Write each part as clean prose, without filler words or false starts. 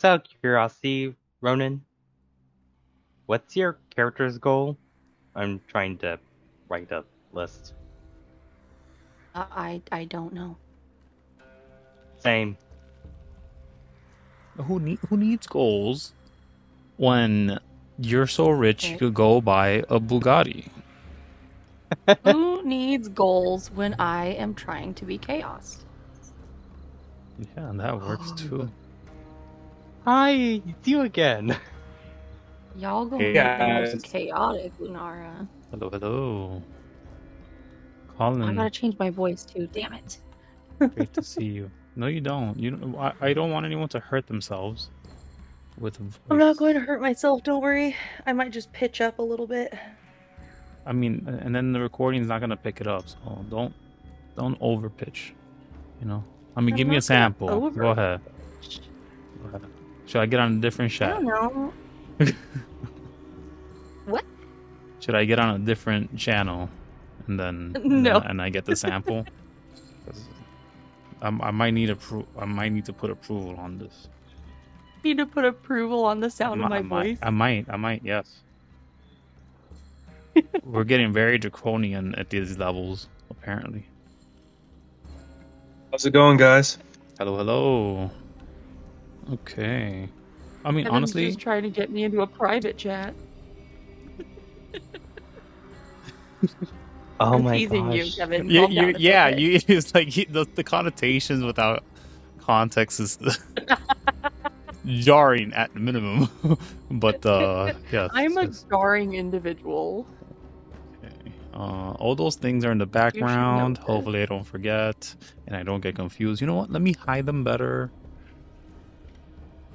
out of curiosity, Ronin, what's your character's goal? I'm trying to write a list. I don't know. Same. Who needs goals when you're so rich you could go buy a Bugatti? Who needs goals when I am trying to be chaos? Yeah, and that works too. Hi, it's you again. Y'all gonna Hey, make the guys. most chaotic, Lunara. Hello, hello. Colin, I gotta change my voice too. Damn it. great to see you. No, you don't. You don't. I don't want anyone to hurt themselves with a voice. I'm not going to hurt myself. Don't worry. I might just pitch up a little bit. I mean, and then the recording's not gonna pick it up, so don't over pitch. You know. I mean, I'm give me a not sample. gonna Go ahead. Go ahead. Should I get on a different I chat? don't know. What? Should I get on a different channel, and then No. and I get the sample? 'Cause I might need I might need to put approval on this. Need to put approval on the sound of my voice. I might. Yes. We're getting very draconian at these levels, apparently. How's it going, guys? Hello, hello. Okay. I mean, Kevin's honestly, just trying to get me into a private chat. Oh I'm my teasing you, gosh. Kevin. yeah, Calm down, it's yeah. okay. It's like the connotations without context is jarring at the minimum. But yeah. I'm a jarring individual. Okay. All those things are in the background. Hopefully, I don't forget and I don't get confused. You know what? Let me hide them better.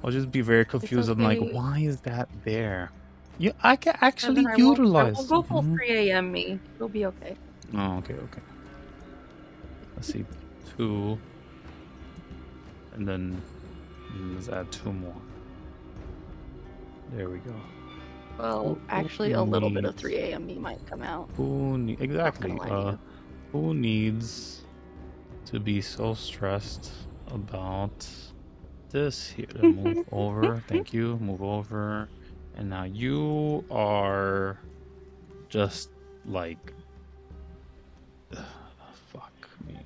I'll just be very confused. I'm like, okay. why is that there? Yeah, I can actually Kevin, utilize. I won't go full 3 a.m. me. It'll be okay. Oh, okay. Let's see, 2, and then let's add 2 more. There we go. Well, actually, a little bit of 3 a.m. me might come out. Exactly. Not gonna lie to Who needs to be so stressed about this here? Move over. Thank you. Move over. And now you are just like, fuck me.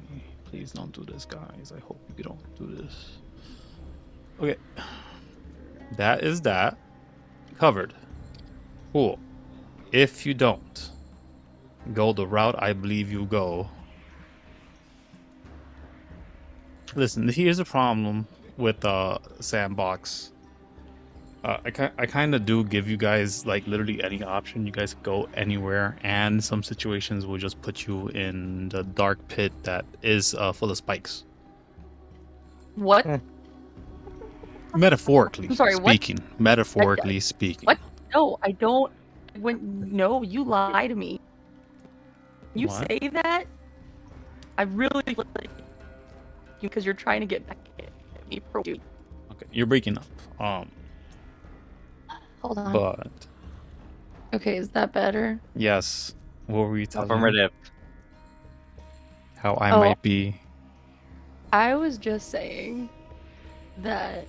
Please don't do this, guys. I hope you don't do this. Okay. That is that. Covered. Cool. If you don't go the route I believe you go. Listen, here's the problem with Sandbox. I kind of do give you guys like literally any option. You guys can go anywhere, and some situations will just put you in the dark pit that is full of spikes. What? Metaphorically speaking. What? Metaphorically speaking. What? No, I don't. No, you lie to me. You What? say that? I really like you because you're trying to get back at me for you. Okay, you're breaking up. Hold on. But Okay, is that better? yes, what were you telling me? Affirmative. How I might be. I was just saying that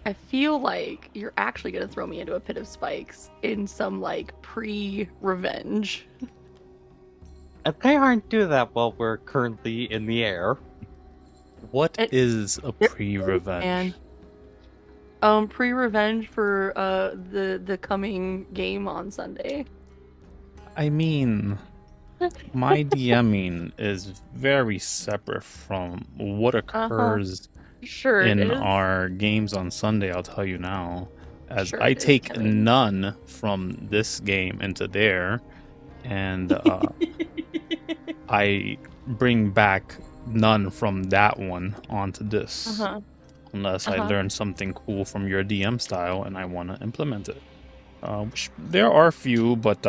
I feel like you're actually gonna throw me into a pit of spikes in some like pre-revenge. It's kind of hard to do that while we're currently in the air. What is a pre-revenge? And pre-revenge for the coming game on Sunday. I mean, my DMing is very separate from what occurs Sure in our games on Sunday, I'll tell you now. As Sure I it is, take Kevin. none from this game into there, and I bring back none from that one onto this. Unless I learn something cool from your DM style and I want to implement it. There are a few, but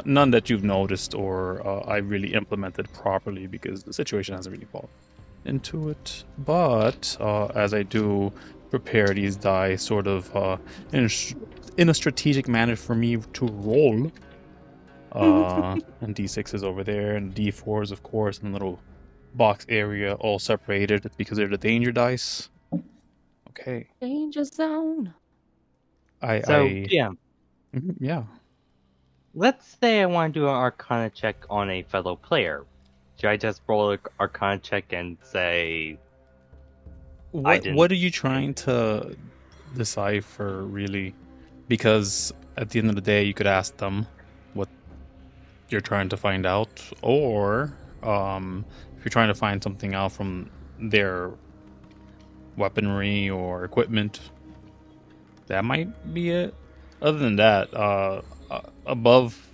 none that you've noticed or I really implemented properly because the situation hasn't really fallen into it. But as I do prepare these die sort of in a strategic manner for me to roll, and D6 is over there, and D4s, of course, in a little box area all separated because they're the danger dice. Okay. Danger zone. DM, Yeah. let's say I want to do an Arcana check on a fellow player. Should I just roll an Arcana check and say I didn't? What are you trying to decipher, really? Because at the end of the day, you could ask them what you're trying to find out, or if you're trying to find something out from their weaponry or equipment, that might be it. Other than that, above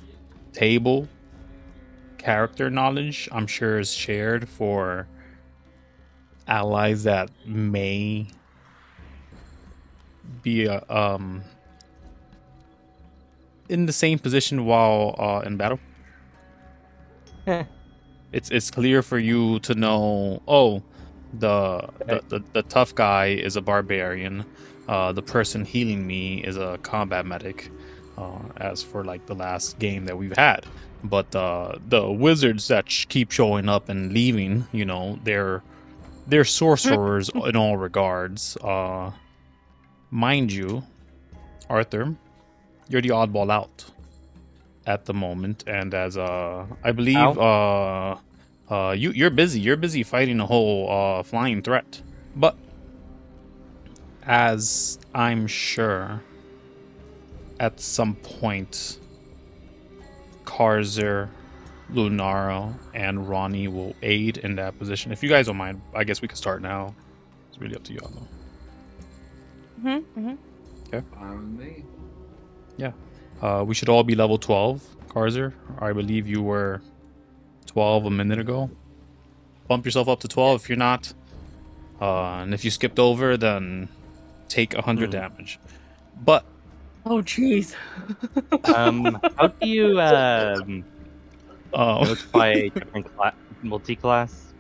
table character knowledge, I'm sure, is shared for allies that may be in the same position while in battle. It's clear for you to know. Oh, the tough guy is a barbarian. The person healing me is a combat medic. As for like the last game that we've had, but the wizards that keep showing up and leaving, you know, they're sorcerers in all regards. Mind you, Arthur, you're the oddball out at the moment, and as I believe you're busy fighting a whole flying threat. But as I'm sure at some point Carzer, Lunara, and Ronny will aid in that position. If you guys don't mind, I guess we can start now. It's really up to y'all though. Okay. Me. Yeah. We should all be level 12, Carzer. I believe you were 12 a minute ago. Bump yourself up to 12 if you're not. And if you skipped over, then take 100 damage. But oh jeez. How do you notify different multi-class?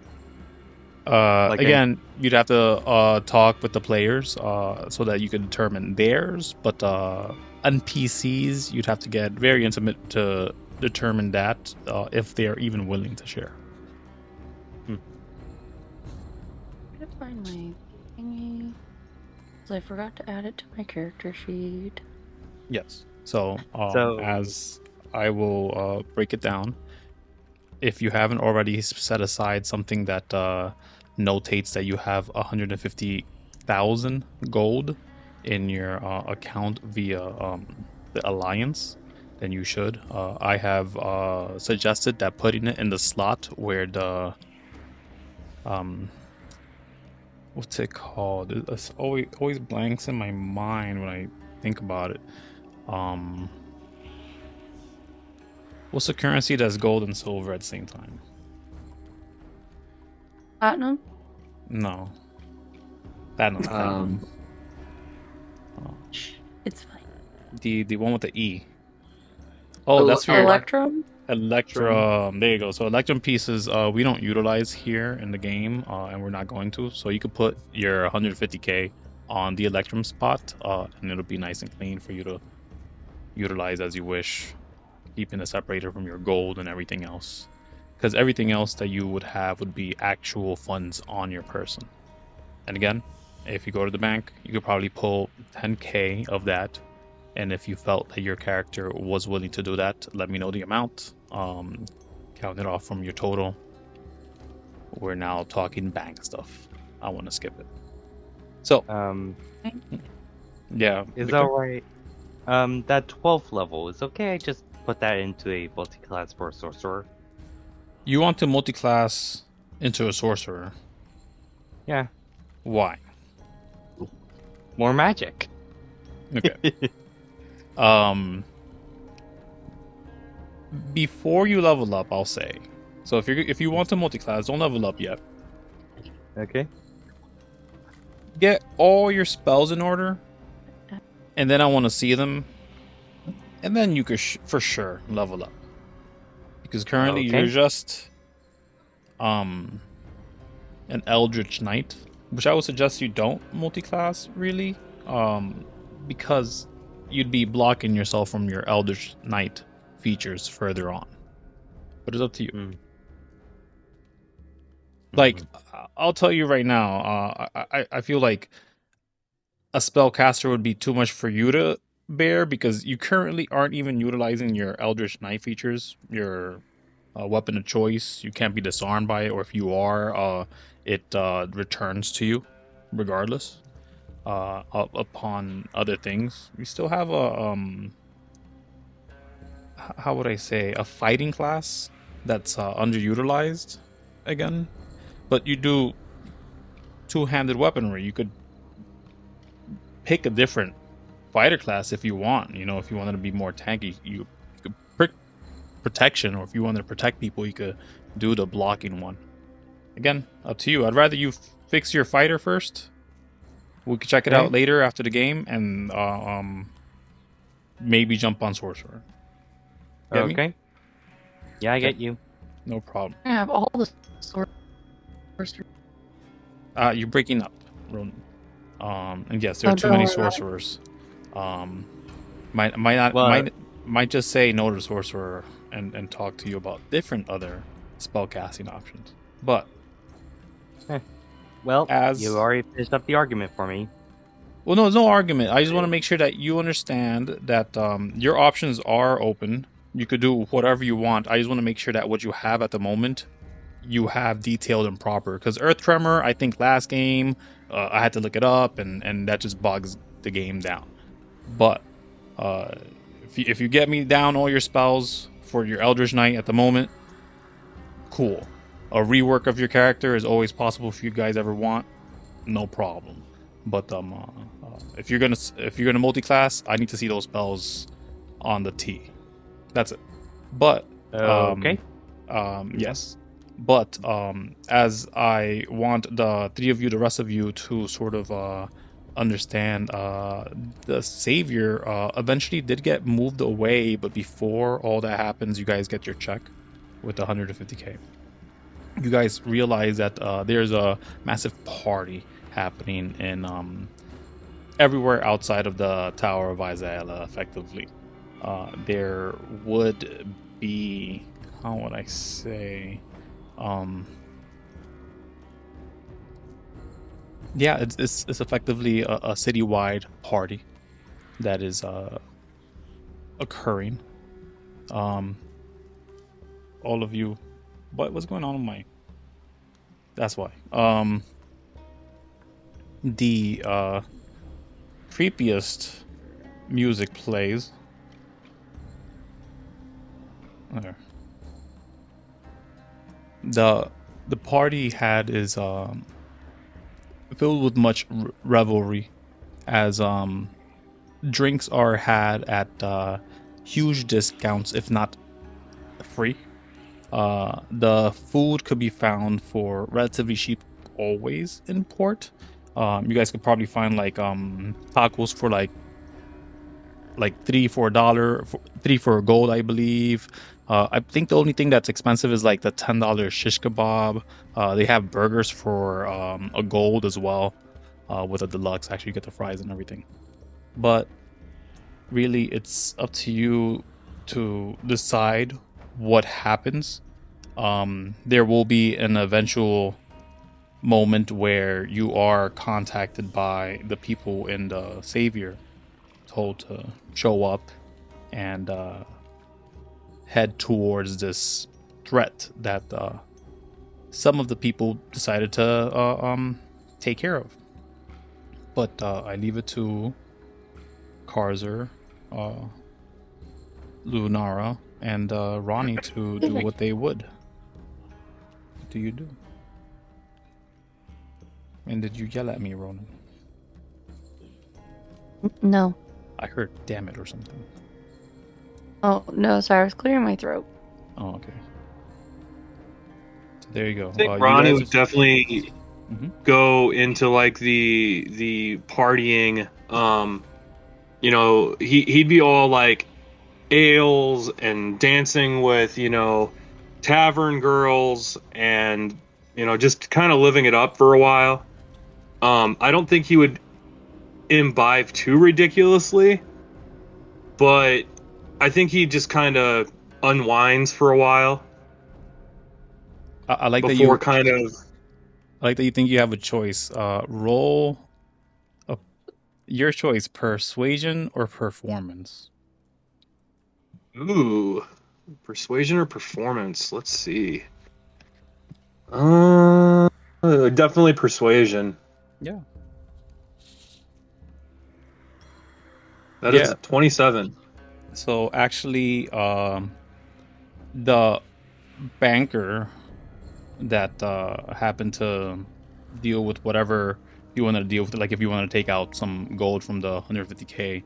Again, you'd have to talk with the players so that you can determine theirs. But NPCs, you'd have to get very intimate to determine that if they're even willing to share. I'm gonna find my thingy. Because I forgot to add it to my character sheet. Yes. So as I will break it down, if you haven't already set aside something that notates that you have 150,000 gold in your account via the Alliance, then you should. I have suggested that putting it in the slot where the what's it called? It's always blanks in my mind when I think about it. What's the currency that's gold and silver at the same time? Platinum? No. Platinum. It's fine. The one with the E. Oh, that's for your Electrum? Electrum. There you go. So Electrum pieces we don't utilize here in the game, and we're not going to. So you could put your 150k on the Electrum spot, and it'll be nice and clean for you to utilize as you wish, keeping it separated from your gold and everything else. Because everything else that you would have would be actual funds on your person. And again, if you go to the bank, you could probably pull 10k of that. And if you felt that your character was willing to do that, let me know the amount. Count it off from your total. We're now talking bank stuff. I want to skip it. So, yeah. Is that right? That 12th level, is okay I just put that into a multi-class for a sorcerer? You want to multi-class into a sorcerer? Yeah. Why? More magic. Okay. Before you level up, I'll say. So if you want to multi-class, don't level up yet. Okay. Get all your spells in order, and then I want to see them, and then you could for sure level up. Because currently you're just an Eldritch Knight, which I would suggest you don't multi-class really, because you'd be blocking yourself from your Eldritch Knight features further on. But it's up to you. Like, I'll tell you right now, I feel like a spellcaster would be too much for you to bear because you currently aren't even utilizing your Eldritch Knight features, your weapon of choice. You can't be disarmed by it, or if you are, it returns to you regardless. Upon other things, we still have a how would I say, a fighting class that's underutilized again. But you do two-handed weaponry. You could pick a different fighter class if you want. You know, if you wanted to be more tanky, you could pick protection, or if you wanted to protect people, you could do the blocking one. Again, up to you. I'd rather you fix your fighter first. We could check it out later after the game, and maybe jump on sorcerer. Get okay. me? Yeah, I get you. No problem. I have all the sorcerer. You're breaking up, Ronin. And yes, there are too many sorcerers. Might just say no to sorcerer and talk to you about different other spellcasting options. But well, you've already finished up the argument for me. Well, no, it's no argument. I just want to make sure that you understand that your options are open. You could do whatever you want. I just want to make sure that what you have at the moment, you have detailed and proper. Because Earth Tremor, I think last game, I had to look it up, and that just bogs the game down. But if you get me down all your spells for your Eldritch Knight at the moment, cool. A rework of your character is always possible if you guys ever want. No problem. But if you're gonna multi-class, I need to see those spells on the T. That's it. But okay. Yes. But as I want the three of you, the rest of you, to sort of understand, the savior eventually did get moved away. But before all that happens, you guys get your check with 150k. You guys realize that there's a massive party happening in everywhere outside of the Tower of Aiella, effectively. There would be, how would I say, yeah, it's effectively a citywide party that is occurring. All of you, what's going on with my? That's why. The creepiest music plays. There. The party had is filled with much revelry, as drinks are had at huge discounts, if not free. The food could be found for relatively cheap always in port. You guys could probably find like tacos for like $3 for gold, I believe. I think the only thing that's expensive is like the $10 shish kebab. They have burgers for a gold as well, with a deluxe. Actually, you get the fries and everything. But really, it's up to you to decide what happens. There will be an eventual moment where you are contacted by the people in the Savior, told to show up and head towards this threat that some of the people decided to take care of. But I leave it to Carzer, Lunara, and Ronny to do what they would. What do you do? And did you yell at me, Ronin? No. I heard "damn it" or something. Oh no, sorry, I was clearing my throat. Oh, okay. So there you go. I think Ronny would definitely go into like the partying. You know, he'd be all like ales and dancing with, you know, tavern girls and, you know, just kind of living it up for a while. I don't think he would imbibe too ridiculously, but I think he just kind of unwinds for a while. I like before that you kind of. I like that you think you have a choice. Roll Your choice: persuasion or performance. Ooh, persuasion or performance? Let's see. Definitely persuasion. Yeah. That is 27. So actually, the banker that happened to deal with whatever you want to deal with, like if you want to take out some gold from the 150k,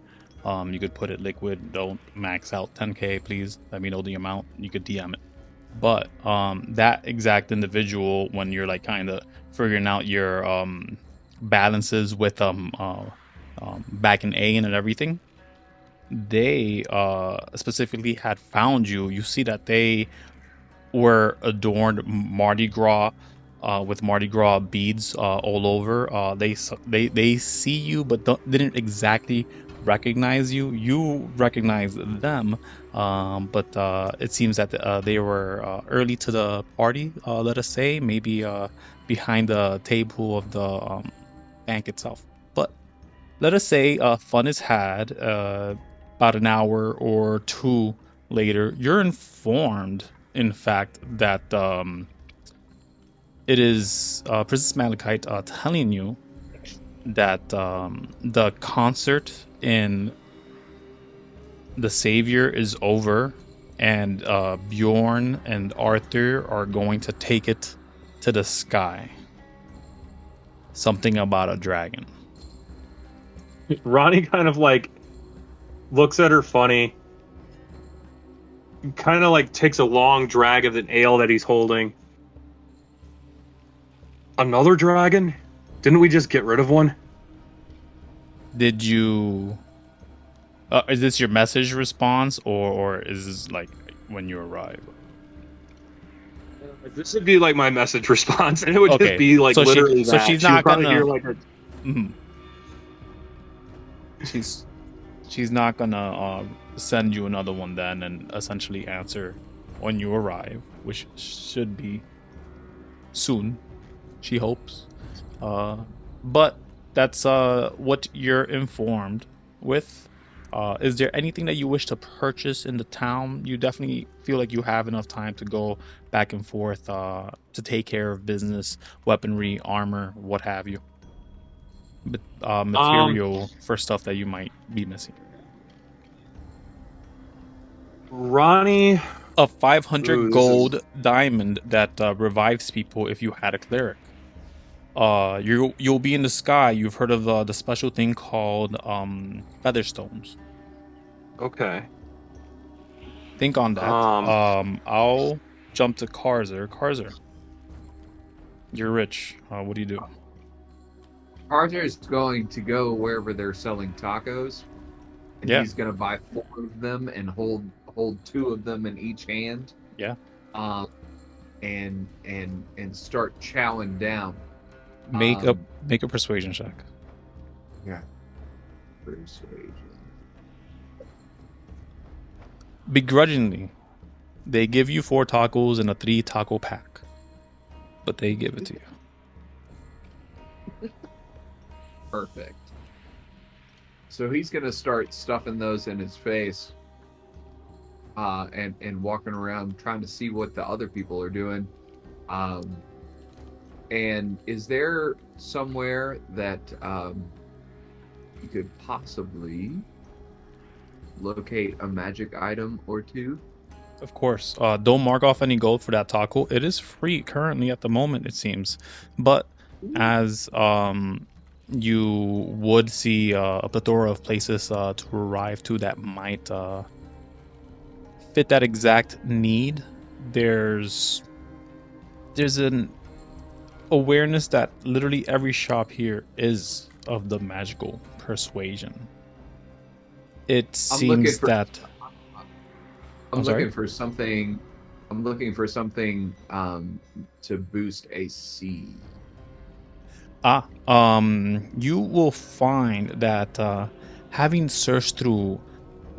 you could put it liquid. Don't max out 10k, please. Let me know the amount. You could DM it. But that exact individual, when you're like kind of figuring out your balances with back in A and everything, they specifically had found you. You see that they were adorned Mardi Gras with Mardi Gras beads all over. They see you, but didn't exactly recognize you. You recognize them, but it seems that they were early to the party. Let us say, maybe behind the table of the bank itself. But let us say fun is had. About an hour or two later, you're informed, in fact, that it is Princess Malachite telling you that the concert in the Savior is over, and Bjorn and Arthur are going to take it to the sky. Something about a dragon. Ronnie kind of like looks at her funny, kind of like takes a long drag of an ale that he's holding. Another dragon? Didn't we just get rid of one? Did you... is this your message response, or is this like when you arrive? This would be like my message response, and it would just be like so literally so that. she's not gonna hear like a... she's not gonna send you another one then, and essentially answer when you arrive, which should be soon, she hopes. But that's what you're informed with. Is there anything that you wish to purchase in the town? You definitely feel like you have enough time to go back and forth to take care of business, weaponry, armor, what have you. But material for stuff that you might be missing. Ronnie, a 500 gold diamond that revives people if you had a cleric. You'll be in the sky. You've heard of the special thing called featherstones. Okay. Think on that. I'll jump to Carzer. Carzer, you're rich. What do you do? Carzer is going to go wherever they're selling tacos, and he's going to buy 4 of them and hold 2 of them in each hand. Yeah. And start chowing down. Make a persuasion check. Yeah. Persuasion. Begrudgingly, they give you 4 tacos and a 3 taco pack, but they give it to you. Perfect. So he's gonna start stuffing those in his face, and walking around trying to see what the other people are doing. And is there somewhere that you could possibly locate a magic item or 2? Of course. Don't mark off any gold for that taco. It is free currently at the moment, it seems. But as you would see a plethora of places to arrive to that might fit that exact need, there's an awareness that literally every shop here is of the magical persuasion. It seems that I'm looking for something to boost AC. You will find that having searched through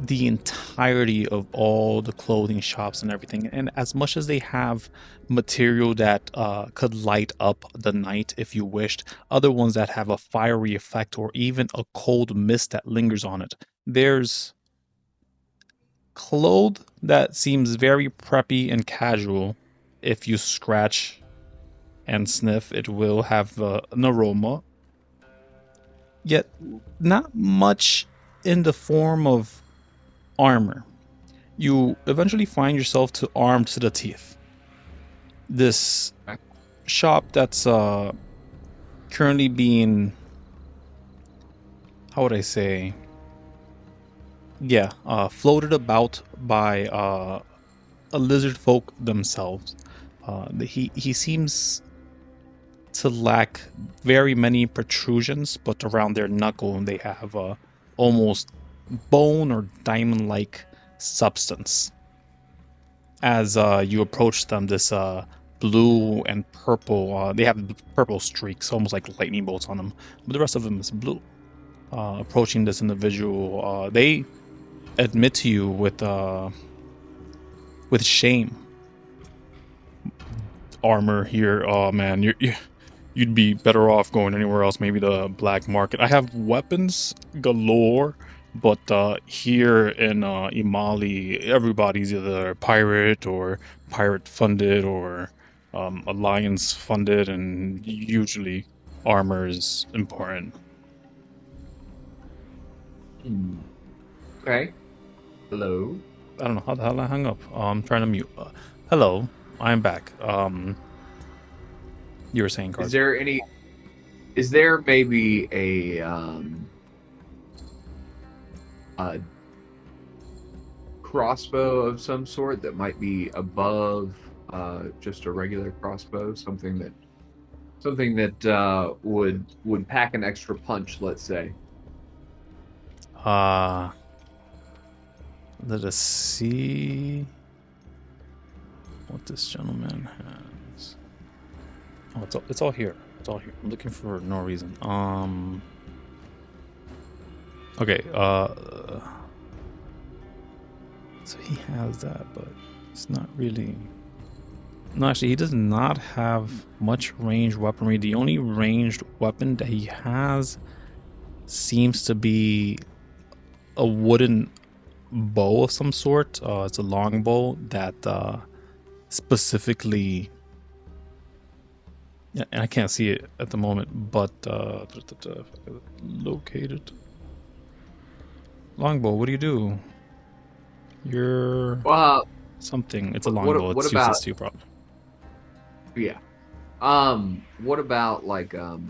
the entirety of all the clothing shops and everything. And as much as they have material that could light up the night if you wished, other ones that have a fiery effect or even a cold mist that lingers on it. There's clothes that seems very preppy and casual. If you scratch and sniff, it will have an aroma. Yet not much in the form of armor. You eventually find yourself armed to the teeth. This shop that's currently being, how would I say, floated about by a lizard folk themselves. He seems to lack very many protrusions, but around their knuckle they have almost bone or diamond-like substance. As you approach them, this blue and purple, they have purple streaks, almost like lightning bolts on them, but the rest of them is blue. Approaching this individual, they admit to you with shame. Armor here, oh man, you'd be better off going anywhere else, maybe the black market. I have weapons galore, but here in Imali, everybody's either pirate or pirate funded or alliance funded, and usually armor is important. Okay. Hello. I don't know how the hell I hung up. I'm trying to mute. Hello, I'm back. You were saying, Carzer. Is there maybe a crossbow of some sort that might be above just a regular crossbow? Something that would pack an extra punch, let's say. Let us see what this gentleman has. Oh, it's all here. It's all here. I'm looking for no reason. Okay. So he has that, but it's not really. No, actually, he does not have much ranged weaponry. The only ranged weapon that he has seems to be a wooden bow of some sort. It's a long bow that specifically. Yeah, and I can't see it at the moment, but located. Longbow, what do you do? You're something. It's a longbow. It's useless to you, probably. Yeah. What about like a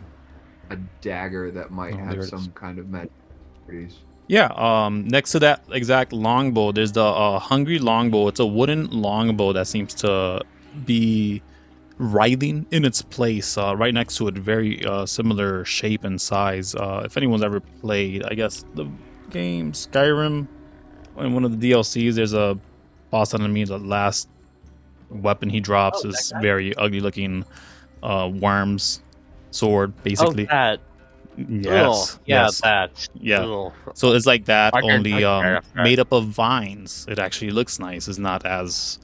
dagger that might have some kind of magic properties? Yeah. Next to that exact longbow, there's the hungry longbow. It's a wooden longbow that seems to be writhing in its place, right next to it. Very similar shape and size. If anyone's ever played, I guess, the game Skyrim, in one of the DLCs, there's a boss enemy. The last weapon he drops is very ugly looking worm's sword, basically. Oh, that. Yes. Ugh. Yeah, yes. that. Yeah. Ugh. So it's like that, only made up of vines. It actually looks nice. It's not as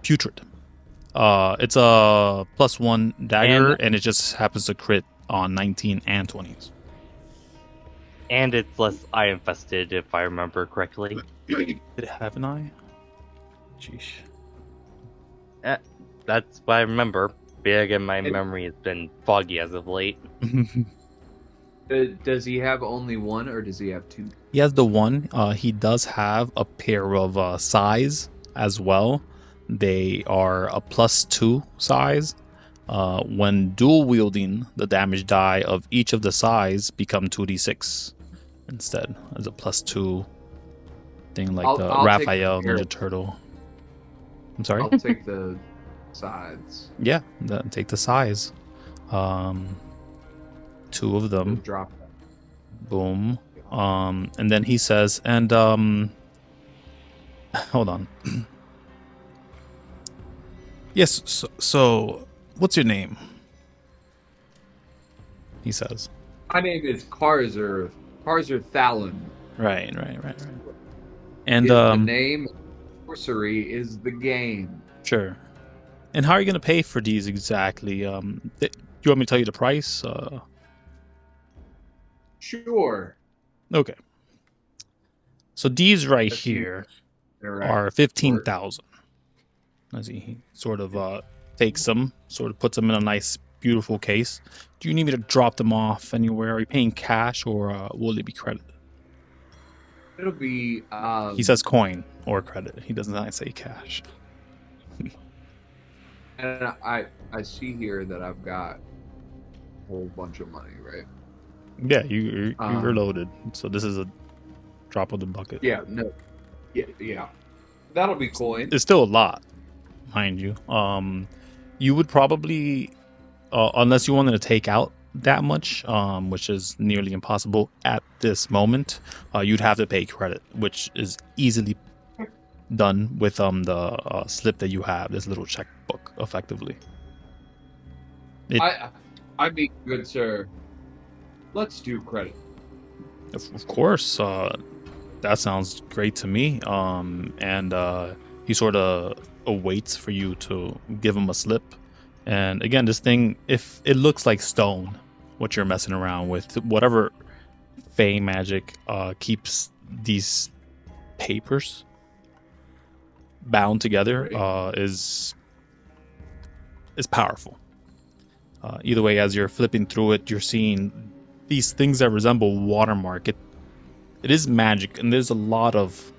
putrid. It's a +1 dagger, and it just happens to crit on 19 and 20s. And it's less eye infested, if I remember correctly. Did it have an eye? Jeez. That's what I remember. But again, my memory has been foggy as of late. Does he have only one, or does he have two? He has the one. He does have a pair of sais as well. They are a +2 size. When dual wielding, the damage die of each of the sais become 2d6 instead, as a +2 thing, like the Raphael Ninja Turtle. I'm sorry? I'll take the sides. Yeah, take the size. 2 of them. Drop. Boom. And then he says, and hold on. Yes, so what's your name? He says. My name is Carzer. Carzer Thalen. Right. And the name sorcery is the game. Sure. And how are you going to pay for these exactly? Do you want me to tell you the price? Sure. Okay. So these right here are 15,000. As he sort of takes them, sort of puts them in a nice, beautiful case. Do you need me to drop them off anywhere? Are you paying cash or will it be credit? It'll be. He says coin or credit. He does not say cash. And I see here that I've got a whole bunch of money, right? Yeah, you're loaded. So this is a drop of the bucket. Yeah, no. Yeah. That'll be coin. It's still a lot, mind you. You would probably, unless you wanted to take out that much, which is nearly impossible at this moment, you'd have to pay credit, which is easily done with the slip that you have, this little checkbook, effectively. I mean, good sir. Let's do credit. Of course, that sounds great to me. And he sort of awaits for you to give him a slip. And again, this thing, if it looks like stone, what you're messing around with, whatever Fey magic keeps these papers bound together is powerful. Either way, as you're flipping through it, you're seeing these things that resemble watermark. It is magic, and there's a lot of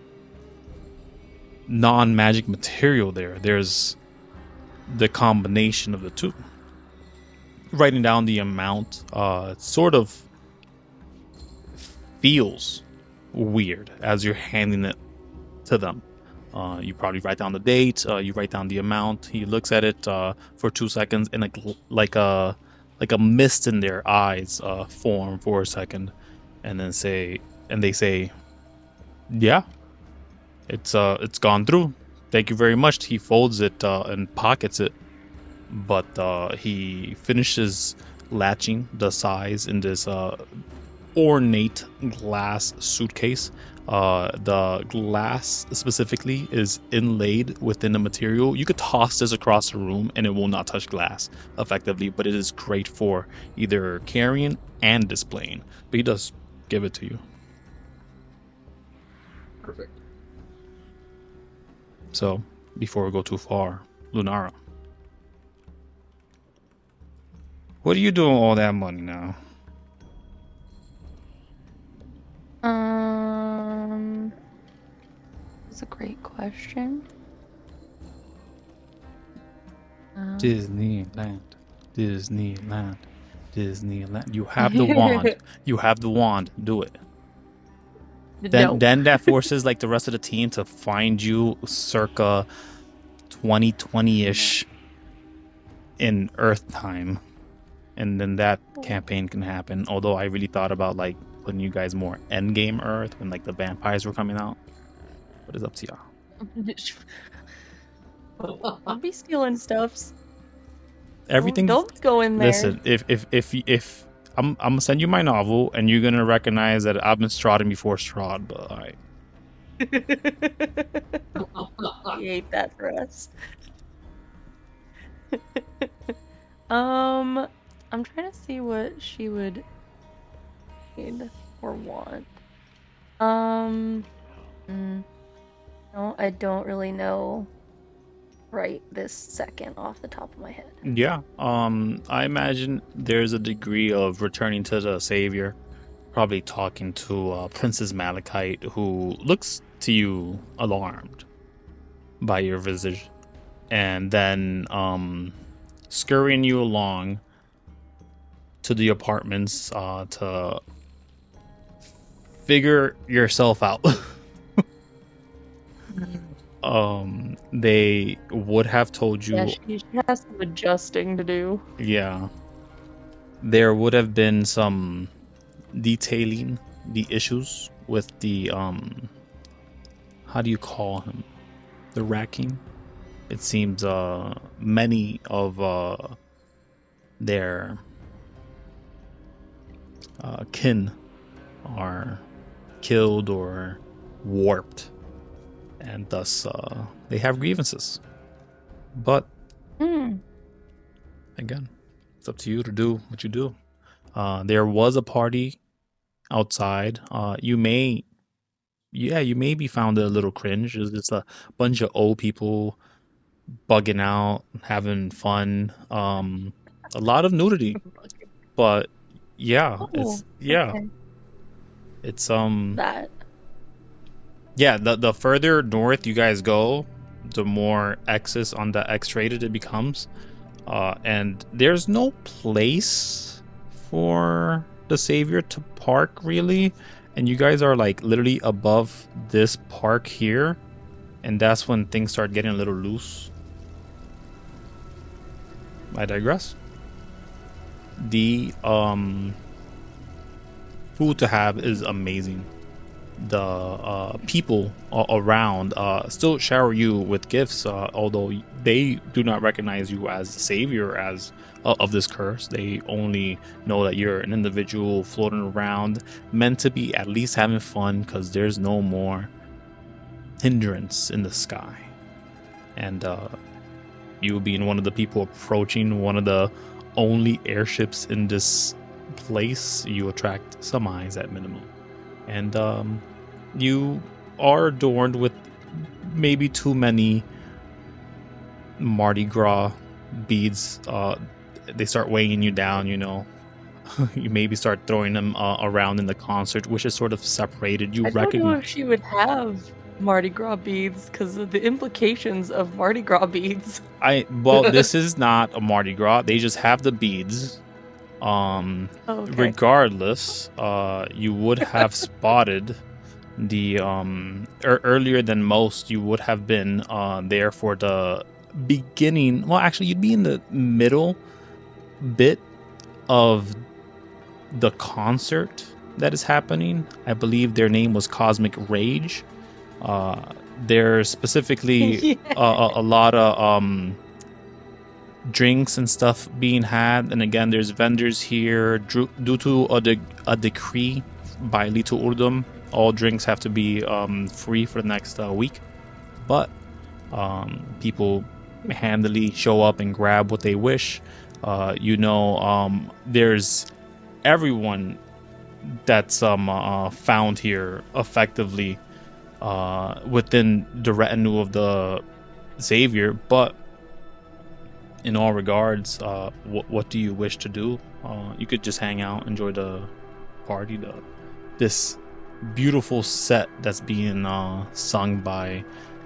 non-magic material there. There's the combination of the two. Writing down the amount sort of feels weird as you're handing it to them. You probably write down the date, you write down the amount. He looks at it for 2 seconds, and like a mist in their eyes form for a second, and then they say, "Yeah, it's gone through. Thank you very much." He folds it and pockets it, but he finishes latching the size in this ornate glass suitcase. The glass specifically is inlaid within the material. You could toss this across the room and it will not touch glass effectively, but it is great for either carrying and displaying. But he does give it to you. Perfect. So, before we go too far, Lunara, what are you doing with all that money now? That's a great question. Disneyland. You have the wand. You have the wand. Do it. Then that forces like the rest of the team to find you circa 2020-ish in Earth time, and then that campaign can happen. Although I really thought about like putting you guys more endgame Earth when like the vampires were coming out, but it's up to y'all. I'll be stealing stuffs. Everything. Don't go in there. Listen, if I'm gonna send you my novel, and you're gonna recognize that I've been strawed before strawed, but all right. He ate that for us. I'm trying to see what she would need or want. No, I don't really know right this second off the top of my head. Yeah. I imagine there's a degree of returning to the Savior, probably talking to Princess Malachite, who looks to you alarmed by your visage, and then scurrying you along to the apartments to figure yourself out. They would have told you. Yeah, she has some adjusting to do. Yeah. There would have been some detailing the issues with the how do you call him? The racking. It seems many of their kin are killed or warped and thus they have grievances. But again, it's up to you to do what you do. There was a party outside. You may be found a little cringe. There's just a bunch of old people bugging out, having fun. A lot of nudity, but it's okay. it's That. yeah. The further north you guys go, the more X's on the X-rated it becomes. And there's no place for the Savior to park, really. And you guys are like literally above this park here. And that's when things start getting a little loose. I digress. The food to have is amazing. The people around still shower you with gifts, although they do not recognize you as the savior of this curse. They only know that you're an individual floating around, meant to be at least having fun, because there's no more hindrance in the sky. And you being one of the people approaching one of the only airships in this place, you attract some eyes at minimum. And you are adorned with maybe too many Mardi Gras beads. They start weighing you down, you know. You maybe start throwing them around in the concert, which is sort of separated. I don't know if she would have Mardi Gras beads because of the implications of Mardi Gras beads. Well, this is not a Mardi Gras. They just have the beads. Okay. Regardless, you would have spotted the earlier than most. You would have been there for the beginning. Well, actually, you'd be in the middle bit of the concert that is happening. I believe their name was Cosmic Rage. There's specifically a lot of drinks and stuff being had, and again, there's vendors here. Due to a decree by Lito Urdum, all drinks have to be free for the next week. But people handily show up and grab what they wish. There's everyone that's found here effectively within the retinue of the Savior. But in all regards, what do you wish to do? You could just hang out, enjoy the party, this beautiful set that's being sung by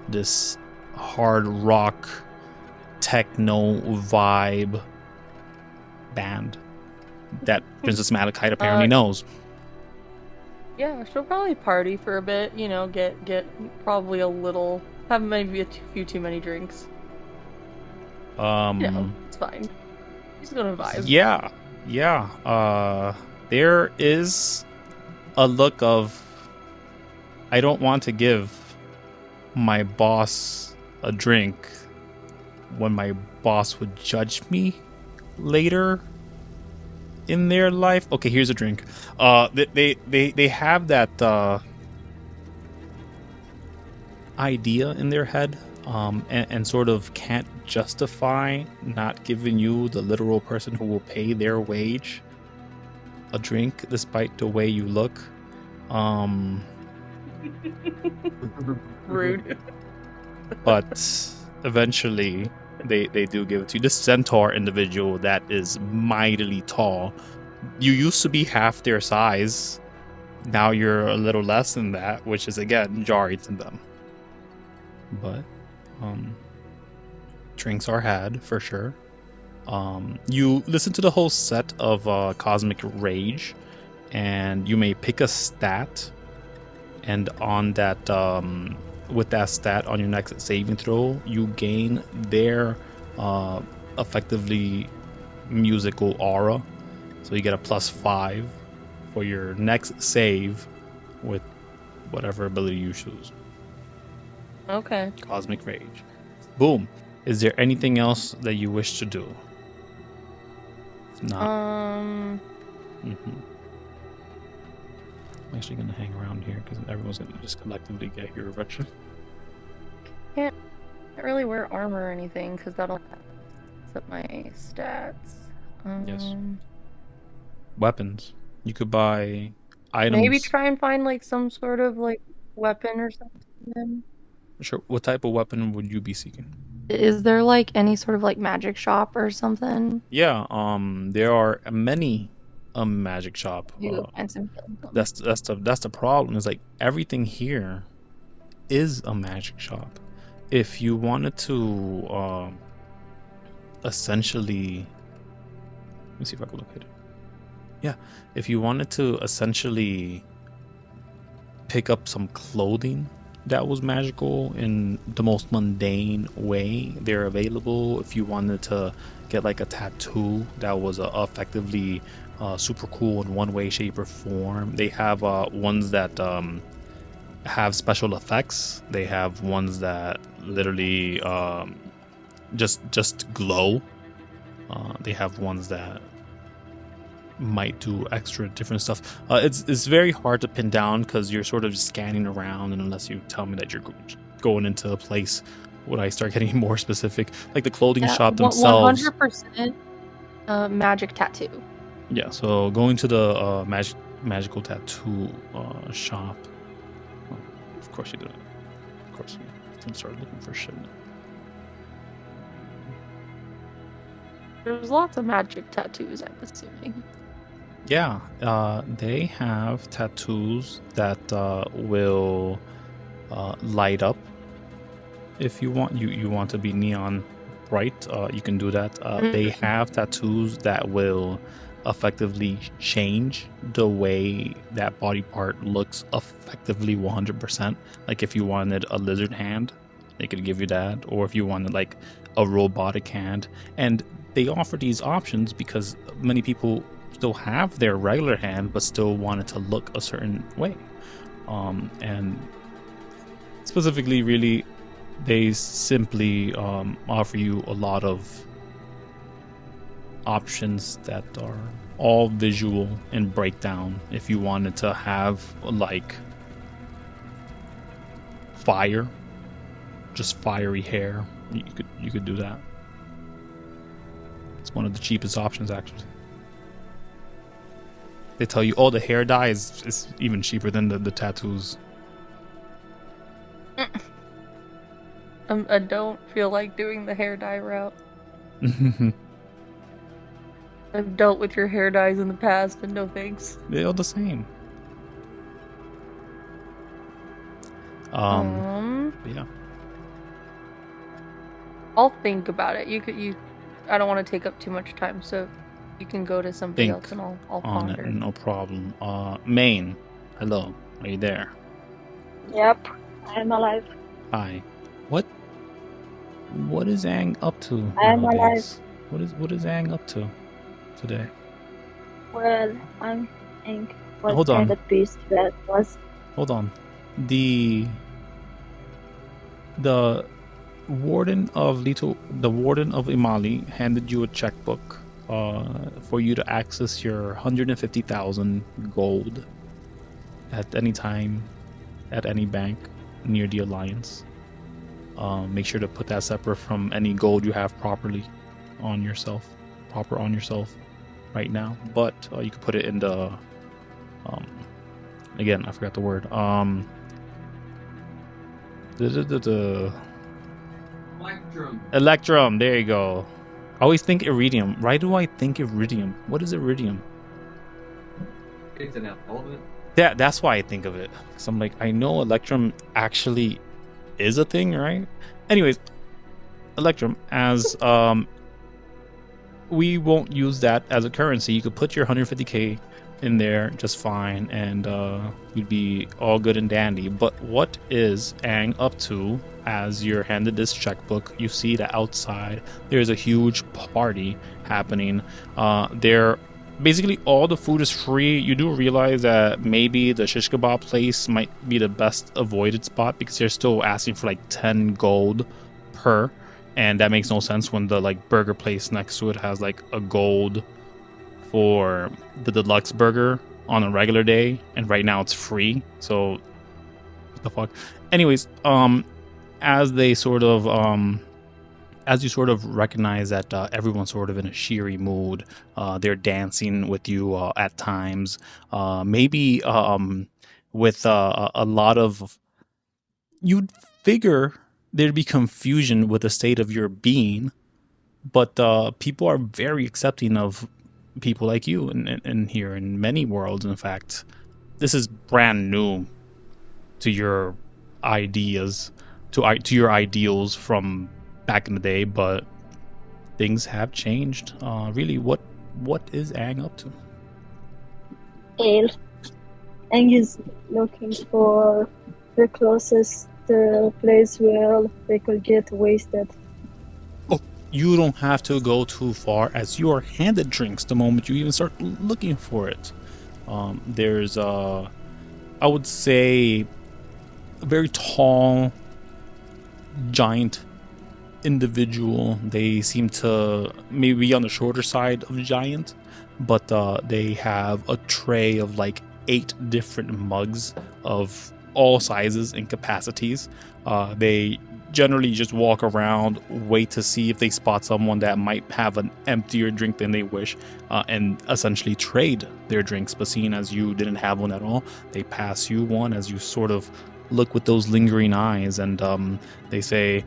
this hard rock techno vibe band that Princess Malachite apparently knows. Yeah, she'll probably party for a bit, get probably a little, have maybe a few too many drinks. It's fine. She's gonna vibe. Yeah. There is a look of, I don't want to give my boss a drink when my boss would judge me later in their life. Okay, here's a drink. They have that idea in their head, and sort of can't justify not giving you, the literal person who will pay their wage, a drink despite the way you look. Rude. But eventually they do give it to you. This centaur individual that is mightily tall, you used to be half their size, now you're a little less than that, which is again jarring to them. But drinks are had for sure. You listen to the whole set of Cosmic Rage, and you may pick a stat, and on that with that stat on your next saving throw, you gain their effectively musical aura, so you get a +5 for your next save with whatever ability you choose. Okay. Cosmic Rage. Boom. Is there anything else that you wish to do? If not, I'm actually gonna hang around here because everyone's gonna just collectively get here eventually. Can't really wear armor or anything because that'll mess up my stats. Yes. Weapons. You could buy items. Maybe try and find like some sort of like weapon or something. Sure. What type of weapon would you be seeking? Is there like any sort of like magic shop or something? Yeah. There are many a magic shop. That's the problem. Is like everything here is a magic shop. If you wanted to essentially, let me see if I can locate it. Yeah, if you wanted to essentially pick up some clothing that was magical in the most mundane way, they're available. If you wanted to get like a tattoo that was effectively super cool in one way, shape, or form, they have ones that have special effects. They have ones that literally just glow. They have ones that might do extra different stuff. It's very hard to pin down because you're sort of just scanning around, and unless you tell me that you're going into a place, would I start getting more specific? Like the clothing shop themselves. 100% magic tattoo. Yeah, so going to the magical tattoo shop. Of course you do it. Of course you can start looking for shit. There's lots of magic tattoos, I'm assuming. Yeah, they have tattoos that will light up. If you want, you want to be neon bright, you can do that. They have tattoos that will effectively change the way that body part looks effectively 100%. Like if you wanted a lizard hand, they could give you that, or if you wanted like a robotic hand. And they offer these options because many people still have their regular hand but still want it to look a certain way. And specifically, really, they simply offer you a lot of options that are all visual and breakdown. If you wanted to have like fire, just fiery hair, you could do that. It's one of the cheapest options, actually. They tell you, oh, the hair dye is even cheaper than the tattoos. I don't feel like doing the hair dye route. I've dealt with your hair dyes in the past, and no thanks. They're all the same. Yeah. I'll think about it. I don't want to take up too much time, so you can go to somebody else, and I'll ponder. It, no problem. Maine, hello. Are you there? Yep, I'm alive. Hi. What is Ang up to? I'm alive. What is Ang up to today? Well, I'm Ang. Hold on. The beast that was. Hold on. The warden of Imali handed you a checkbook for you to access your 150,000 gold at any time at any bank near the Alliance. Make sure to put that separate from any gold you have proper on yourself right now. But you could put it in the again, I forgot the word. Electrum. There you go. I always think iridium. Why do I think iridium? What is iridium? It's an element. That's why I think of it. Because I'm like, I know electrum actually is a thing, right? Anyways, electrum, as we won't use that as a currency. You could put your 150k in there just fine, and you'd be all good and dandy. But what is Ang up to? As you're handed this checkbook, you see that outside there's a huge party happening. Basically all the food is free. You do realize that maybe the shish kebab place might be the best avoided spot because they're still asking for like 10 gold per, and that makes no sense when the like burger place next to it has like a gold for the deluxe burger on a regular day, and right now it's free. So what the fuck? Anyways, as they sort of as you sort of recognize that everyone's sort of in a cheery mood, they're dancing with you at times, maybe with a lot of, you'd figure there'd be confusion with the state of your being, but people are very accepting of people like you in here, in many worlds. In fact, this is brand new to your ideas, to your ideals from back in the day, but things have changed. Really, what is Ang up to? Ale. Ang is looking for the closest place where they could get wasted. Oh, you don't have to go too far, as you are handed drinks the moment you even start looking for it. There's I would say a very tall, giant individual. They seem to maybe be on the shorter side of giant, but they have a tray of like 8 different mugs of all sizes and capacities. They generally just walk around, wait to see if they spot someone that might have an emptier drink than they wish, and essentially trade their drinks. But seeing as you didn't have one at all, they pass you one as you sort of look with those lingering eyes, and they say,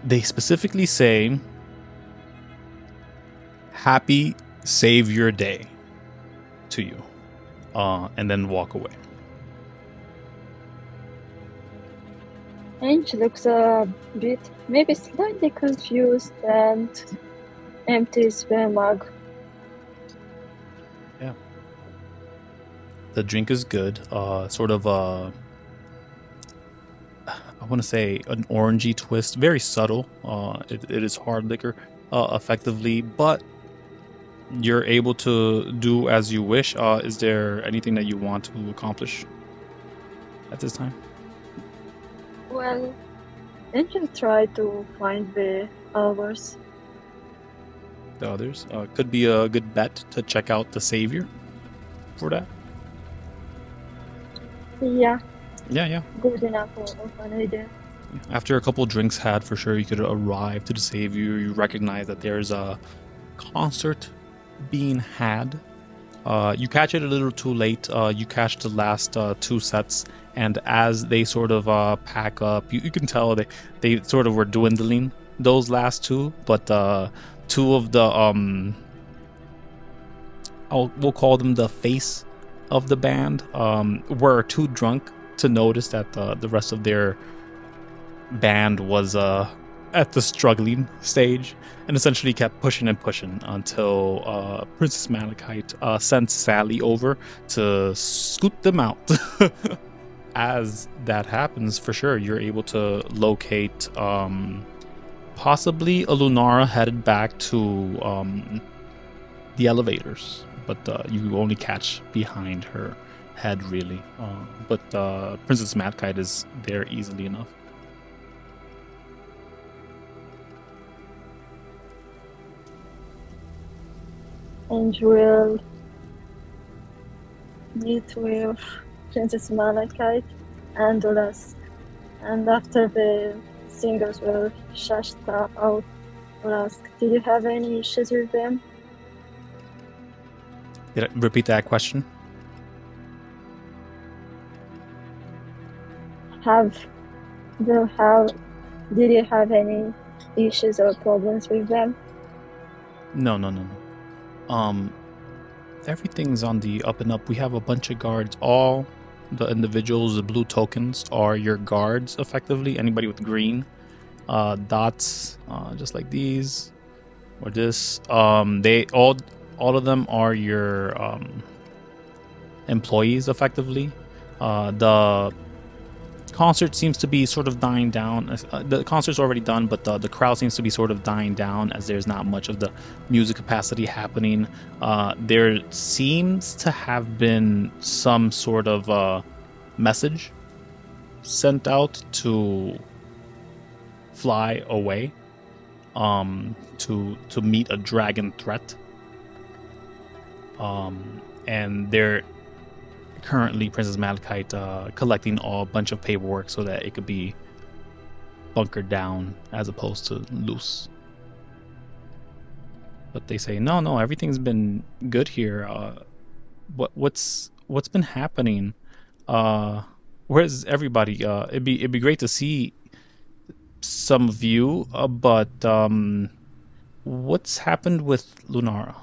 they specifically say, "Happy Savior Day" to you, and then walk away. Ange looks a bit, maybe slightly confused, and empties the mug. Yeah. The drink is good. Sort of I want to say an orangey twist, very subtle. It is hard liquor, effectively, but you're able to do as you wish. Is there anything that you want to accomplish at this time? Well, Angel tried to find the others. The others could be a good bet to check out the Savior for that. Yeah. Yeah. Good enough of an idea. After a couple drinks had, for sure, you could arrive to the Savior. You recognize that there's a concert being had. You catch it a little too late. You catch the last 2 sets, and as they sort of pack up, you can tell they sort of were dwindling, those last 2, but 2 of the we'll call them the face of the band, were too drunk to notice that the rest of their band was at the struggling stage, and essentially kept pushing and pushing until Princess Malachite sent Sally over to scoot them out. As that happens, for sure, you're able to locate possibly a Lunara headed back to the elevators, but you only catch behind her head, really. But Princess Malachite is there easily enough. And will meet with Princess Malachite and Olask. And after the singers will Shasta out, Olask, did you have any issues with them? Did I repeat that question? Did you have any issues or problems with them? No. Everything's on the up and up. We have a bunch of guards. All the individuals, the blue tokens, are your guards, effectively. Anybody with green dots, just like these or this, they all of them are your employees, effectively. The concert seems to be sort of dying down. The concert's already done, but the crowd seems to be sort of dying down, as there's not much of the music capacity happening. There seems to have been some sort of message sent out to fly away, to meet a dragon threat. And there currently Princess Malachite collecting a bunch of paperwork so that it could be bunkered down as opposed to loose. But they say no, everything's been good here. What's been happening? Where's everybody? It'd be great to see some of you, but what's happened with Lunara?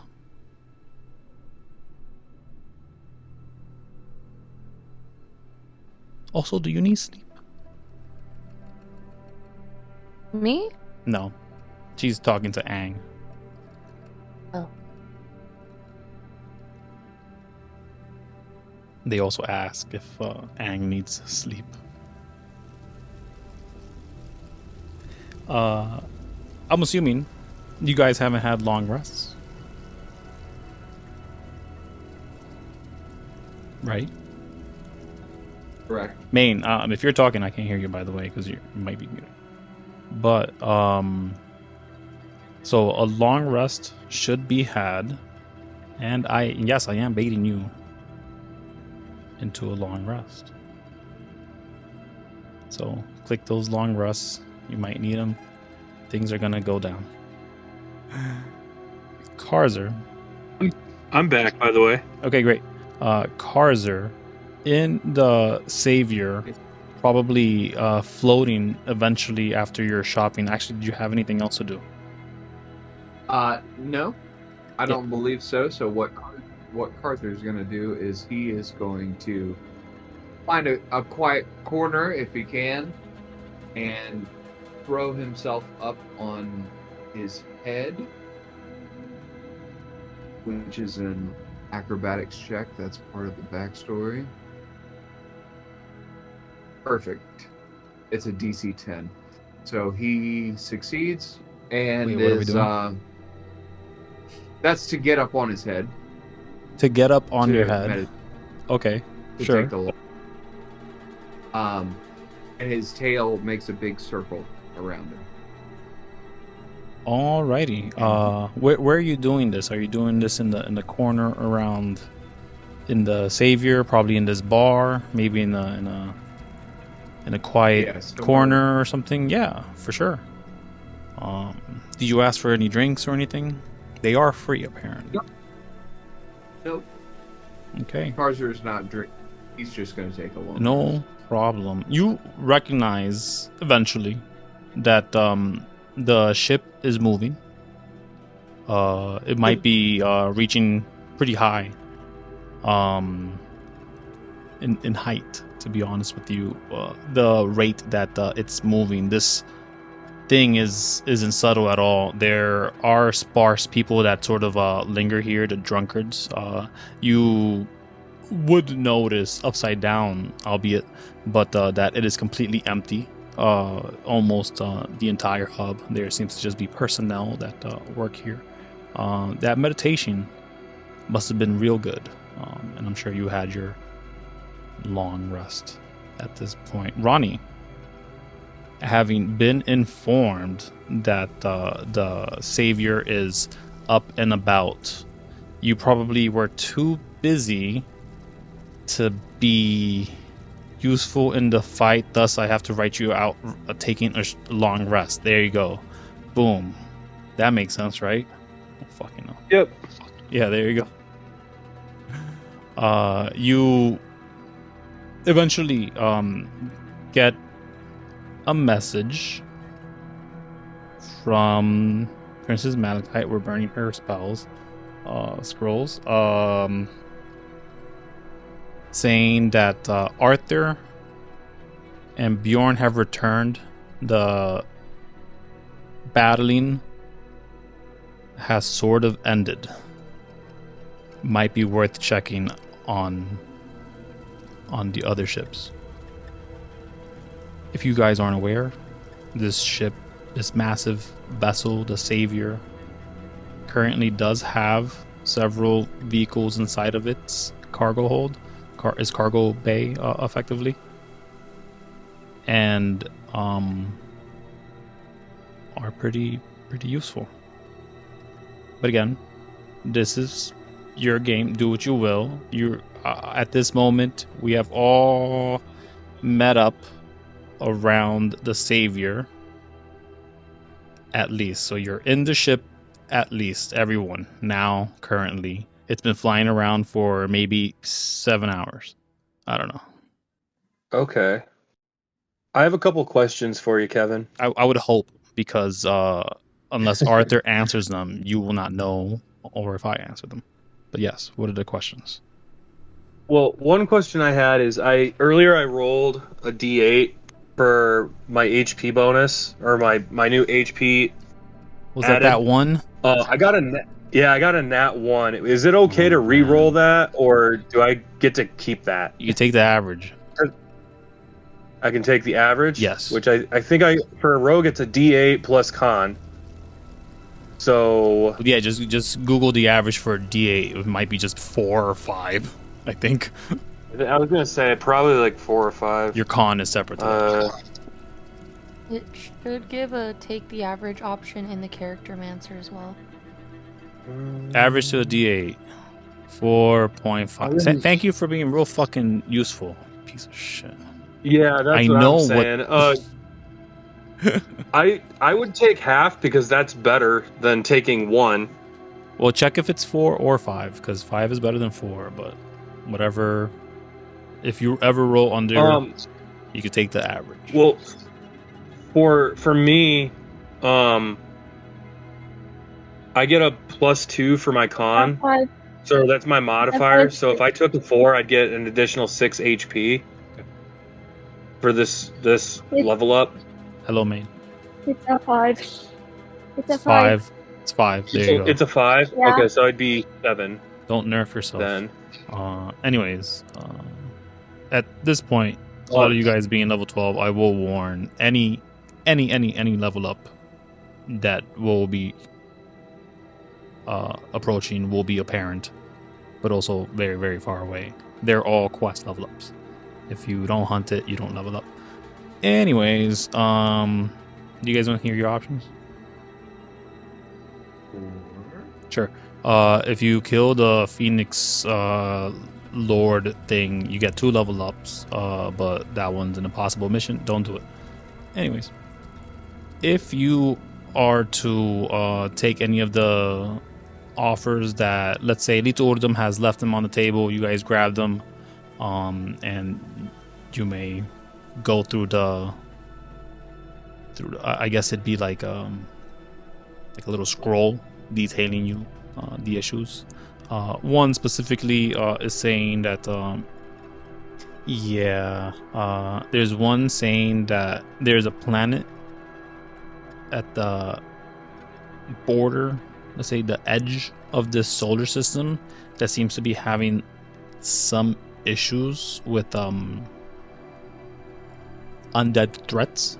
Also, do you need sleep? Me? No. She's talking to Ang. Oh. They also ask if Ang needs sleep. I'm assuming you guys haven't had long rests. Right? Correct. Main, if you're talking, I can't hear you, by the way, because you might be muted. But, so a long rest should be had. And yes, I am baiting you into a long rest. So click those long rests. You might need them. Things are gonna go down. Carzer. I'm back, by the way. Okay, great. Carzer, in the Savior, probably floating eventually after your shopping. Actually, do you have anything else to do? No, I don't believe so. So what Carzer is going to do is he is going to find a quiet corner if he can, and throw himself up on his head, which is an acrobatics check. That's part of the backstory. Perfect. It's a DC 10. So he succeeds, and Wait, what are we doing? That's to get up on his head. To get up on your head. Okay, sure. Take the look. And his tail makes a big circle around him. Alrighty. Where are you doing this? Are you doing this in the corner around in the Savior? Probably in this bar? Maybe in a quiet corner or something? Yeah, for sure. Did you ask for any drinks or anything? They are free, apparently. Nope. Okay. Carzer is not drink. He's just going to take a long. No problem. You recognize eventually that the ship is moving. It might be reaching pretty high in height, to be honest with you. The rate that it's moving, this thing isn't subtle at all. There are sparse people that sort of linger here, the drunkards. You would notice upside down, albeit, but that it is completely empty. Almost the entire hub. There seems to just be personnel that work here. That meditation must have been real good, and I'm sure you had your long rest at this point. Ronny, having been informed that the Savior is up and about, you probably were too busy to be useful in the fight, thus I have to write you out taking a long rest. There you go. Boom. That makes sense, right? Oh, fucking hell. Yep. Yeah, there you go. You eventually get a message from Princess Malachite. We're burning her scrolls. Saying that Arthur and Bjorn have returned. The battling has sort of ended. Might be worth checking on the other ships. If you guys aren't aware, this ship, this massive vessel, the Savior, currently does have several vehicles inside of its cargo hold. Is cargo bay effectively, and are pretty useful. But again, this is your game. Do what you will. You at this moment, we have all met up around the Savior, at least. So you're in the ship, at least, everyone, now, currently. It's been flying around for maybe 7 hours. I don't know. Okay. I have a couple questions for you, Kevin. I would hope, because unless Arthur answers them, you will not know, or if I answer them. But yes, what are the questions? Well, one question I had is earlier I rolled a D8 for my HP bonus, or my new HP. Was added. that one? I got a nat 1. Is it okay to re-roll that, or do I get to keep that? You can take the average. I can take the average? Yes. Which I think for a rogue it's a D8 plus con. So yeah, just Google the average for a D8. It might be just 4 or 5, I think. I was gonna say probably like 4 or 5. Your con is separate. It should give a take the average option in the character mancer as well. Average to a D8, 4.5. Thank you for being real fucking useful, piece of shit. Yeah, that's what I'm saying. I would take half because that's better than taking 1. Well, check if it's 4 or 5, because 5 is better than 4. But whatever, if you ever roll under, you could take the average. Well, for me, I get a +2 for my con, so that's my modifier. So if I took a 4, I'd get an additional 6 HP for this level up. Hello, main. It's a 5. It's a 5. It's 5. There you go. It's a 5? Yeah. Okay, so I'd be 7. Don't nerf yourself. Then. Anyways, at this point, all of you guys being level 12, I will warn any level up that will be approaching will be apparent, but also very, very far away. They're all quest level ups. If you don't hunt it, you don't level up. Anyways, do you guys want to hear your options? Sure. If you kill the Phoenix Lord thing, you get 2 level ups, but that one's an impossible mission. Don't do it. Anyways, if you are to take any of the offers that, let's say, Lito Urdum has left them on the table, you guys grab them, and you may go through the I guess it'd be like a little scroll detailing you the issues. One specifically is saying that there's one saying that there's a planet at the border, let's say the edge of this solar system, that seems to be having some issues with undead threats,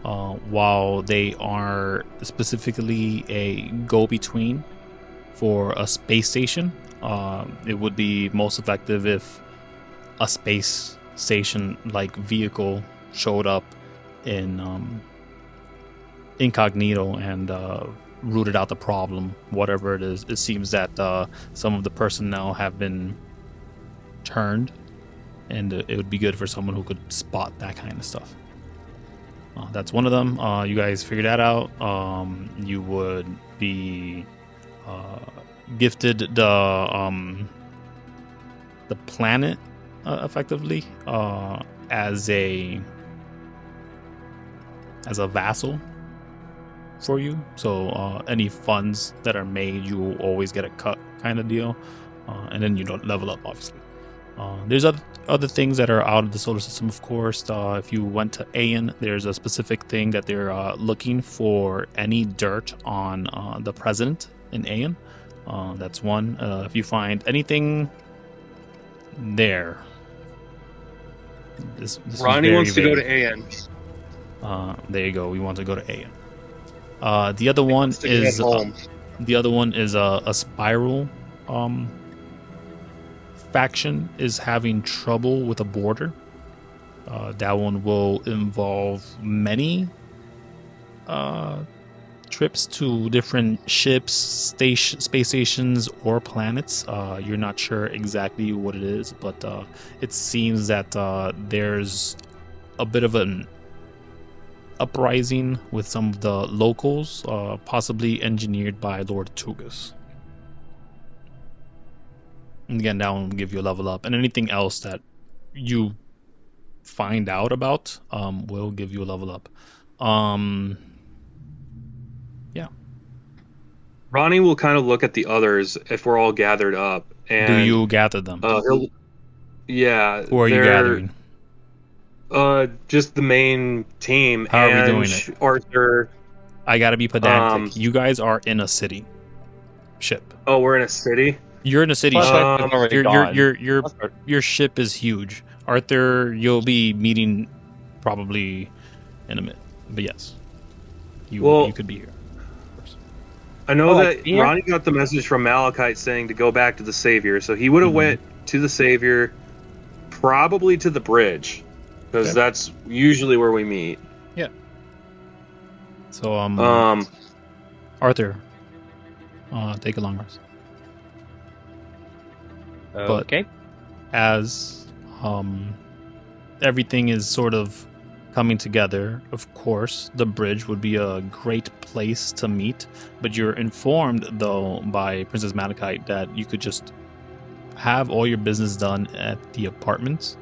while they are specifically a go-between for a space station. It would be most effective if a space station like vehicle showed up in incognito and rooted out the problem, whatever it is. It seems that some of the personnel have been turned, and it would be good for someone who could spot that kind of stuff. That's one of them. You guys figure that out. You would be gifted the planet effectively as a vassal for you. So any funds that are made, you will always get a cut kind of deal, and then you don't level up, obviously. There's other things that are out of the solar system, of course. If you went to Aeon, there's a specific thing that they're looking for any dirt on the president in Aeon. That's one. If you find anything there, this Ronny wants to go to Aeon. There you go. We want to go to Aeon. The other one is a spiral faction is having trouble with a border. That one will involve many trips to different ships, space stations, or planets. You're not sure exactly what it is, but it seems that there's a bit of an uprising with some of the locals, possibly engineered by Lord Tugas. And again, that one will give you a level up, and anything else that you find out about will give you a level up. Yeah. Ronnie will kind of look at the others if we're all gathered up. And, do you gather them? Yeah. Who are you gathering? Just the main team. How are we doing it? Arthur. I gotta be pedantic. You guys are in a city ship. Oh, we're in a city? You're in a city ship. Your ship is huge. Arthur, you'll be meeting probably in a minute. But yes, you could be here. I know that Ronnie got the message from Malachite saying to go back to the Savior, so he would have went to the Savior, probably to the bridge, because that's usually where we meet. Yeah. So Arthur, take a long rest. Okay. But as everything is sort of coming together, of course, the bridge would be a great place to meet. But you're informed, though, by Princess Malachite that you could just have all your business done at the apartments.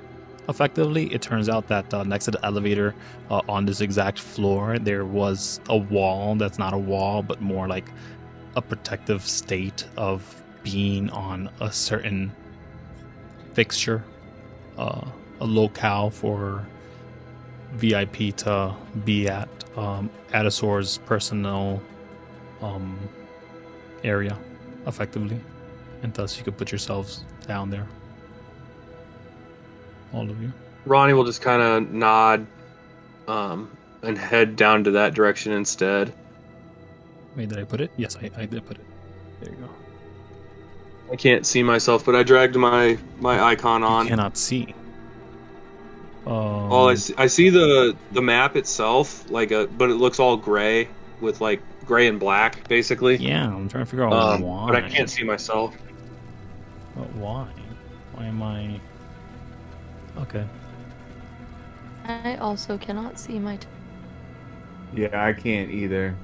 Effectively, it turns out that next to the elevator, on this exact floor, there was a wall that's not a wall, but more like a protective state of being on a certain fixture, a locale for VIP to be at, Adasor's personal area, effectively, and thus you could put yourselves down there, all of you. Ronnie will just kind of nod and head down to that direction instead. Wait, did I put it? Yes, I did put it. There you go. I can't see myself, but I dragged my icon on. You cannot see. I see the map itself, but it looks all gray with like gray and black, basically. Yeah, I'm trying to figure out why. But I can't see myself. But why? Why am I? Okay. I also cannot see my. Yeah, I can't either.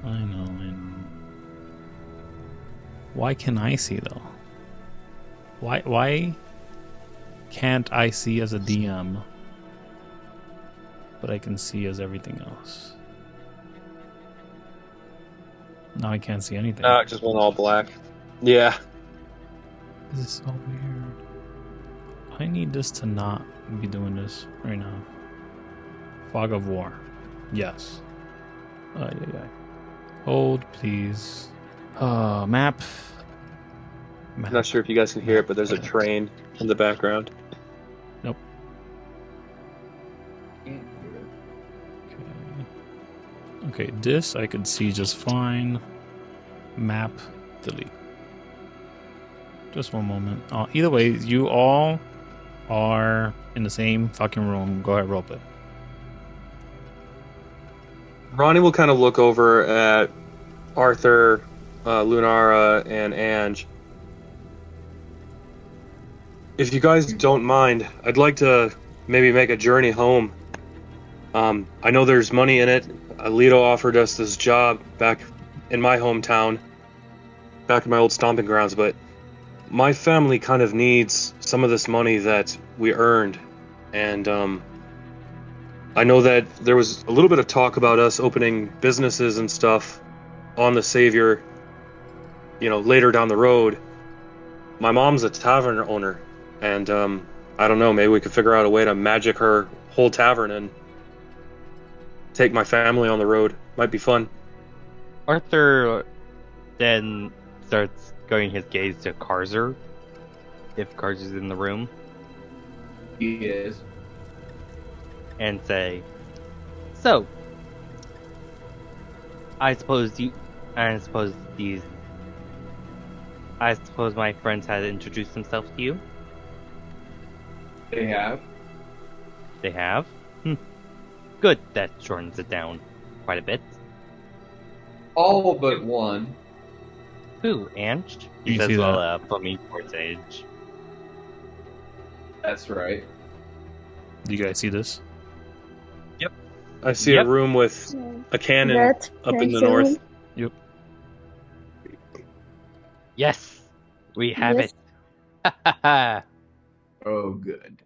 I know. Why can I see though? Why can't I see as a DM, but I can see as everything else? Now I can't see anything. It just went all black. Yeah. This is so weird. I need this to not be doing this right now. Fog of War. Yes. Yeah. Hold, please. Map. I'm not sure if you guys can hear it, but there's a train in the background. Nope. Okay, this I could see just fine. Map, delete. Just one moment. Either way, you all are in the same fucking room. Go ahead, roleplay. Ronnie will kind of look over at Arthur, Lunara, and Ange. If you guys don't mind, I'd like to maybe make a journey home. I know there's money in it. Alito offered us this job back in my hometown, back in my old stomping grounds, but my family kind of needs some of this money that we earned. And I know that there was a little bit of talk about us opening businesses and stuff on the Savior, later down the road. My mom's a tavern owner, and I don't know, maybe we could figure out a way to magic her whole tavern and take my family on the road. Might be fun. Arthur then starts going his gaze to Carzer, if Carzer's in the room. He is. And say, so, I suppose my friends had introduced themselves to you? They have. They have? Good, that shortens it down quite a bit. All but one. Ooh, Ange? You He says, see well, that? put me towards Age. That's right. Do you guys see this? I see Yep. a room with a cannon That up in the pencil. north. Yep. Yes! We have Yes. it! Oh, good.